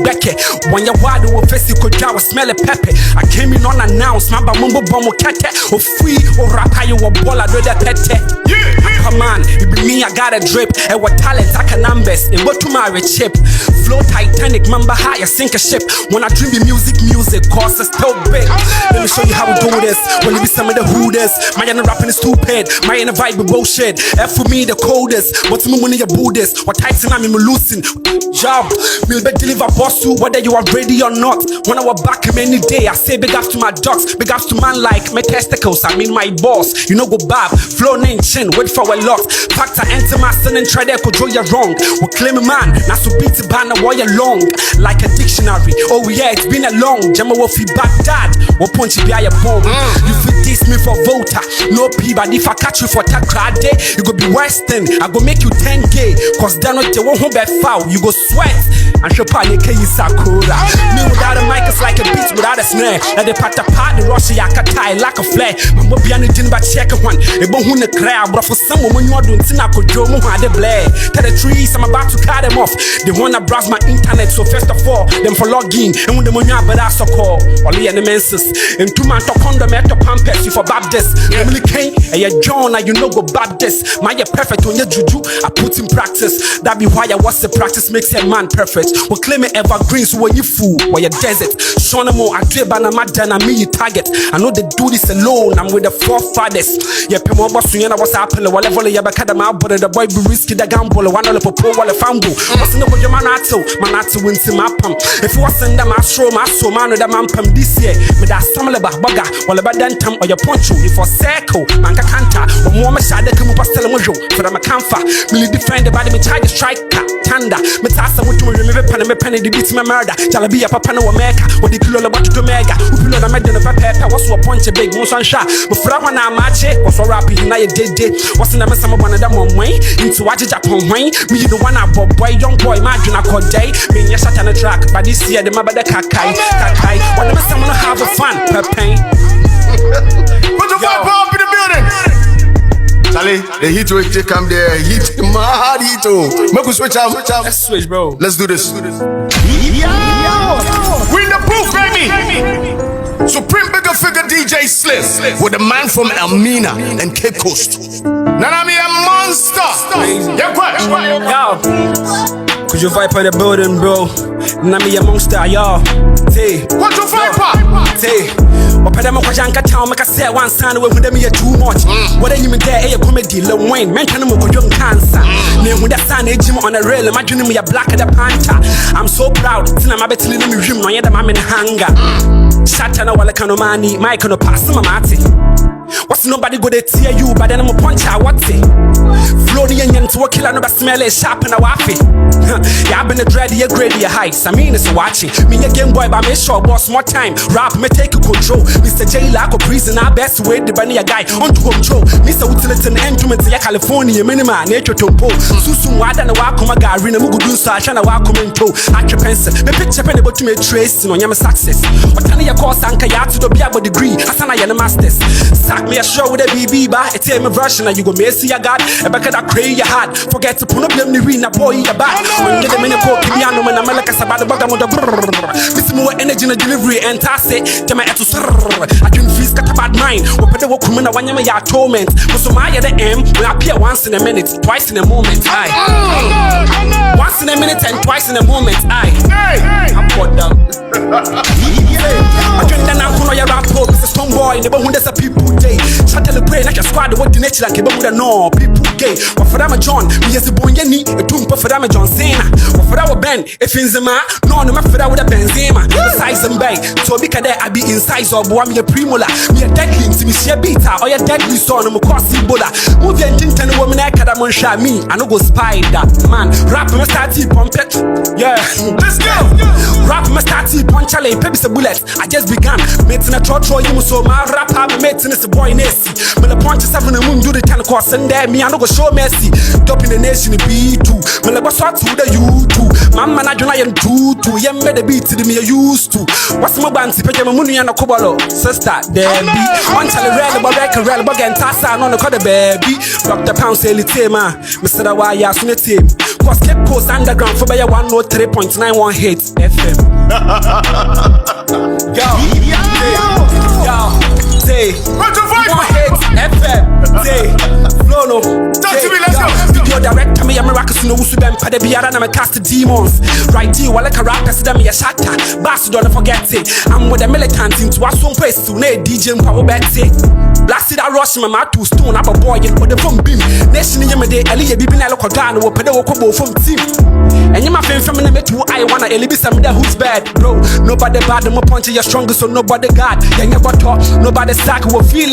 Becky. When you wide over face, you could jaw smell a pepper. I came in unannounced, my mumbo bomb kete. Or free or rapa you a ball I do that pete. Come on, it be me, I got a drip. And what talent I can numbers. And what to marry chip. Flow Titanic, mamba high, I sink a ship. When I dream the music, cause it's still big. Let me show you how we do this. When you be some of the hooders, my inner rapping is stupid. My inner vibe is bullshit. F for me, the coldest. What's me when you Buddhist? What Titan I'm losing? Job, we'll be deliver boss to whether you are ready or not. When I was back him any day, I say big ups to my dogs, big ups to man like my testicles. I mean my boss, you know go bab, flow name chin, wait for a lot. Factor enter my son and try to control you wrong. We claim a man, now so beat the banner while you long, like a dictionary. Oh yeah, it's been a long. Jama will feel bad dad, what punch you be a bomb. You fit diss me for voter, no P, but if I catch you for that crowd day, you go be worse than I go make you 10K, cause they're not the one who bet foul. You go sweat and show panic is sakura. Me without a mic is like a beat without a snare. Now they pat the part the rush I can tie like a flare. I'm be an engine but check one. It won't win the crowd, but for someone when you are doing thing I could do more the blare. Tell the trees I'm about to cut them off. They wanna browse my internet, so first of all, them for login and when the money but I so call all the menses. And 2 months to condom at the pampers you for Baptist. Emily Kane and your John and you know go Baptist. My perfect on your juju I put in practice. That be why I was the practice makes a man perfect. We claim it evergreens when you fool or your desert. Shona more I dream and I'm and me you target. I know they do this alone. I'm with the forefathers. Yeah, Pemo boss you know what's happening. Whatever you back at them out, but the boy be risky the gamble. One of the popo while the fambu. What's in the way manato wins him up. If you was in them I show my so man with the man pum this year. Me that samle ba baga while about then tam or your poncho if for circle manka kanta or more mashade come pastel mojo for the camfa. Me defend the body me try to strike tanda. Me tasa with me remember penny the beat me murder. Shall be a papa no America or the kilo about to mega. Who feel the medal of a pepper was a punch a big moon shot. But for one I match it was for rapping now you did. What's in the mess of one of them on way into watch it upon way. Me the one I bought boy young boy imagine I called day. Me yes shot on the track but this year the mother kakai. When the mess someone have a fun per pain. Put your fight up in the building. Charlie, the heat will take come there. Heat, mad heat. Make we switch out. Let's switch, bro. Let's do this. Yo. We in the proof, baby. Supreme bigger figure DJ Sliss with the man from Elmina and Cape Coast. Now me a monster. Yeah, what? Yo. Could you vibe on the building, bro? Now me a monster, y'all. T. What you vibe on? T. Opadama kwa janka town make I say one sound when them here too much. What are you mean there a comedy Lil Wayne man can mo young cancer. Name with that sound ejim on a rail imagine me a black the panther. I'm so proud tina ma betili me hwim no yeda ma me hanga. Shatta na wala kano mani mic no pass my mate. What's nobody go to tear you but then I'm punch out what's it. Flow the onion to a killer no smell it sharp and a waffy. Yeah, I've been a dready a grady a heights. I mean it's watching. Me a game boy but make sure boss more time. Rap me take control. Mr. J like a prison I best way the bunny a guy on to control. Mr. Utility instrument ya California minima nature tompo. Susu wada na wako magari na mugu dunso ashana wako mento. Atche pencil. Me picture pen about to me trace no nyama success. Watani ya course anka ya to the biabo degree. Asana ya na masters. Sack me a show with a BB ba. It's a version and you go messy ya God. E baka da cray ya hard. Forget to put up them ni na boy ya back. When you get them in a coke piano man I'm like a sabada baga mo da brrrr. Miss more energy in the delivery and task it. Tema eto I can feel got a bad mind. What the work when I ya torment. But so my the M will appear once in a minute, twice in a moment. Once in a minute and twice in a moment. I'm put down. I drink that now for your rap hope. It's a strong boy, never when there's a people day. Shut the brain like a squad, what the nature like a bumble no people gay. What for them a John, me as a boy, any a tomb for them a John Cena. What for our Ben, if in the man, no, no, for that with a Benzema. Size and bang, so because there I be inside of one me a premolar. Me a deadly, see me share beta, or your deadly son, I'm a crossy bulla. Move your tintin woman, I can't shot me, I no go spider. Man, rap must start pump it. Yeah, let's go. Rap must start punch a pebbles a bullet. I just began making a trotro, you so my rap have making this a boy Nessie. But the punch is 7 the moon do the 10 course and there me, I no go show mercy. Doping the nation B2. But I was what to the U2. Mamma, I don't like 2 young made the beat to me used to. What's my banty? Pay my money and a cobalo. Sister, there be one child red about record, bug and tassa on the baby. Dr. Pound say, Litema, Mr. Waya, Sunny team. Cause Cape Coast underground for by 103.91 hits FM. Yo, say, one hits FM, say, no, no. Video director me, I'm a rocket, no, who's been Pada Biara, and I'm a cast of demons. Right here, while like a rapper, see them, a shatter. Bass, don't forget it. I'm with the militants into a swamp place to need DJ and power betty. Blasted I rush my mouth to stone up a boy and put the phone beam. Nation in Yamade, Elia Bibina Lokogan, or Pedal from team. And you my friend from the two, I wanna elevate some there who's bad, bro. Nobody bad, no punch, you're stronger, so nobody got. Then you got talk, nobody sack will feel it.